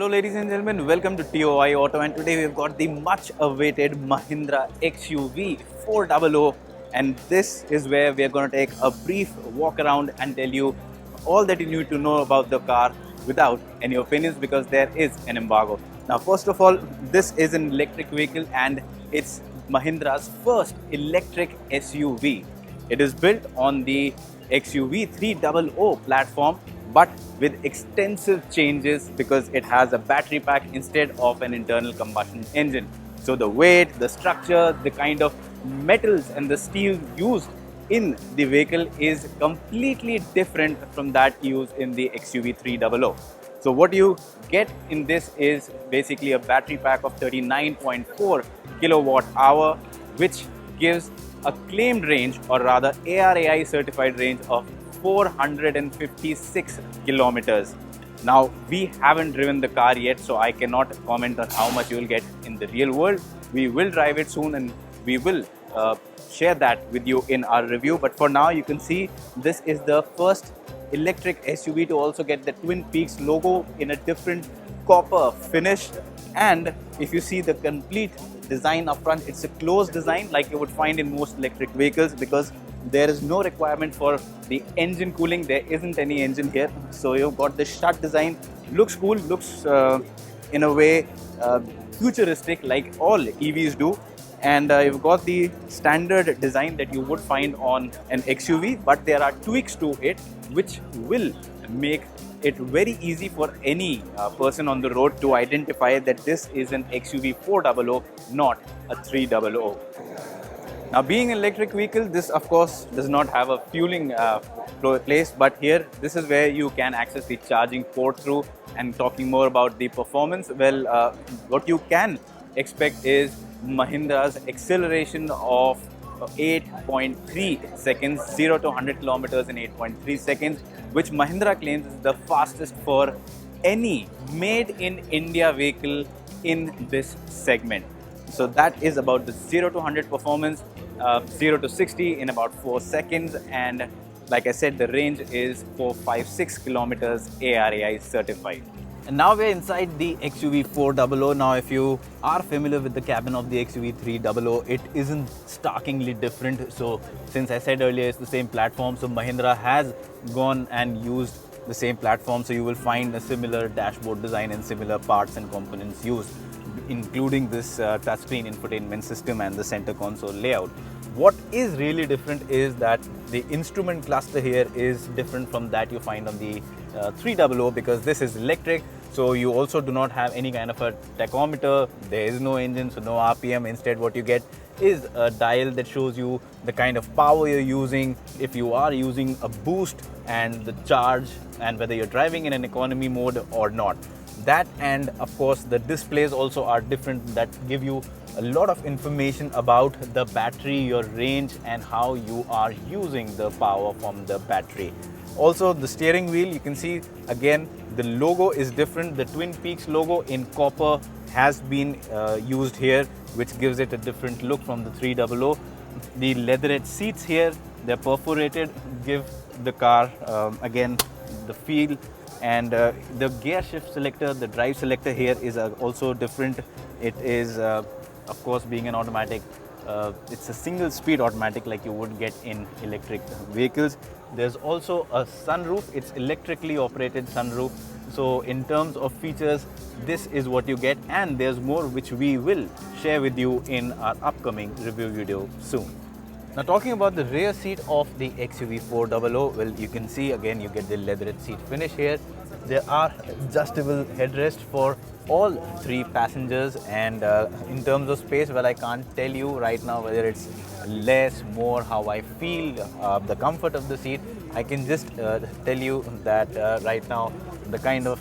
Hello ladies and gentlemen, welcome to TOI Auto, and today we've got the much awaited Mahindra XUV400, and this is where we're going to take a brief walk around and tell you all that you need to know about the car without any opinions, because there is an embargo. Now first of all, this is an electric vehicle and it's Mahindra's first electric SUV. It is built on the XUV300 platform, but with extensive changes because it has a battery pack instead of an internal combustion engine. So the weight, the structure, the kind of metals and the steel used in the vehicle is completely different from that used in the XUV300. So what you get in this is basically a battery pack of 39.4 kilowatt hour, which gives a claimed range, or rather ARAI certified range, of 456 kilometers. Now, we haven't driven the car yet, so I cannot comment on how much you will get in the real world. We will drive it soon and we will share that with you in our review. But for now, you can see this is the first electric SUV to also get the Twin Peaks logo in a different copper finish. And if you see the complete design up front, it's a closed design like you would find in most electric vehicles, because there is no requirement for the engine cooling. There isn't any engine here, so you've got the shut design. Looks cool, looks in a way futuristic like all EVs do. And you've got the standard design that you would find on an XUV, but there are tweaks to it which will make it very easy for any person on the road to identify that this is an XUV400, not a 300. Now, being an electric vehicle, this of course does not have a fueling place, but here this is where you can access the charging port through. And talking more about the performance, well, what you can expect is Mahindra's acceleration of 8.3 seconds, 0 to 100 kilometers in 8.3 seconds, which Mahindra claims is the fastest for any made in India vehicle in this segment. So that is about the 0 to 100 performance, 0 to 60 in about 4 seconds, and like I said, the range is 456 kilometers ARAI certified. And now we're inside the XUV400. Now, if you are familiar with the cabin of the XUV300, it isn't starkingly different. So since I said earlier, it's the same platform, so Mahindra has gone and used the same platform. So you will find a similar dashboard design and similar parts and components used, including this touchscreen infotainment system and the center console layout. What is really different is that the instrument cluster here is different from that you find on the 300, because this is electric. So you also do not have any kind of a tachometer. There is no engine, so no RPM. Instead, what you get is a dial that shows you the kind of power you're using, if you are using a boost, and the charge, and whether you're driving in an economy mode or not. That, and of course the displays also are different, that give you a lot of information about the battery, your range, and how you are using the power from the battery. Also, the steering wheel, you can see again the logo is different. The Twin Peaks logo in copper has been used here, which gives it a different look from the 300. The leatherette seats here, they're perforated, give the car again the feel. And the gear shift selector, the drive selector here is also different. It is, of course, being an automatic, it's a single speed automatic like you would get in electric vehicles. There's also a sunroof. It's electrically operated sunroof. So in terms of features, this is what you get, and there's more which we will share with you in our upcoming review video soon. Now, talking about the rear seat of the XUV400, well, you can see again you get the leatherette seat finish here. There are adjustable headrests for all 3 passengers, and in terms of space, well, I can't tell you right now whether it's less, more, how I feel, the comfort of the seat. I can just tell you that right now the kind of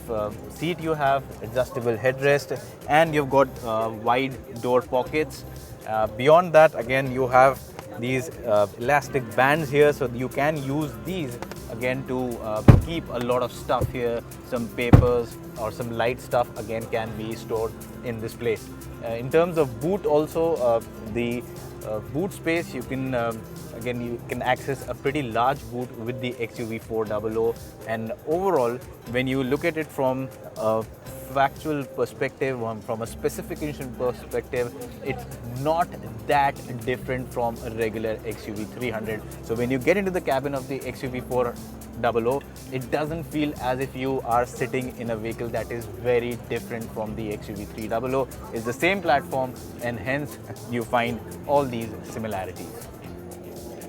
seat you have, adjustable headrest, and you've got wide door pockets. Beyond that, again, you have these elastic bands here, so you can use these again to keep a lot of stuff here. Some papers or some light stuff again can be stored in this place. In terms of boot also, the boot space, you can Again, you can access a pretty large boot with the XUV400, and overall, when you look at it from a factual perspective, from a specification perspective, it's not that different from a regular XUV300. So when you get into the cabin of the XUV400, it doesn't feel as if you are sitting in a vehicle that is very different from the XUV300. It's the same platform, and hence you find all these similarities.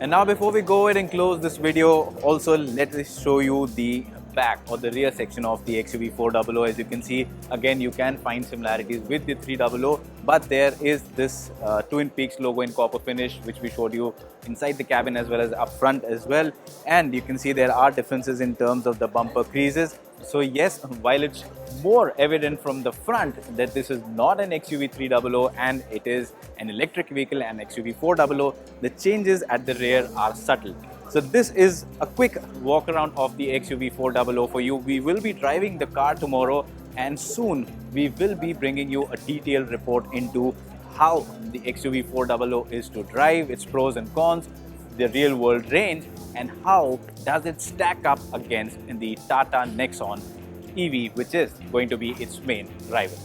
And now before we go ahead and close this video, also let us show you the back or the rear section of the XUV400. As you can see, again, you can find similarities with the 300, but there is this Twin Peaks logo in copper finish, which we showed you inside the cabin as well as up front as well. And you can see there are differences in terms of the bumper creases. So yes, while it's more evident from the front that this is not an XUV300 and it is an electric vehicle and XUV400, the changes at the rear are subtle. So this is a quick walk around of the XUV400 for you. We will be driving the car tomorrow, and soon we will be bringing you a detailed report into how the XUV400 is to drive, its pros and cons, the real world range, and how does it stack up against the Tata Nexon EV, which is going to be its main rival.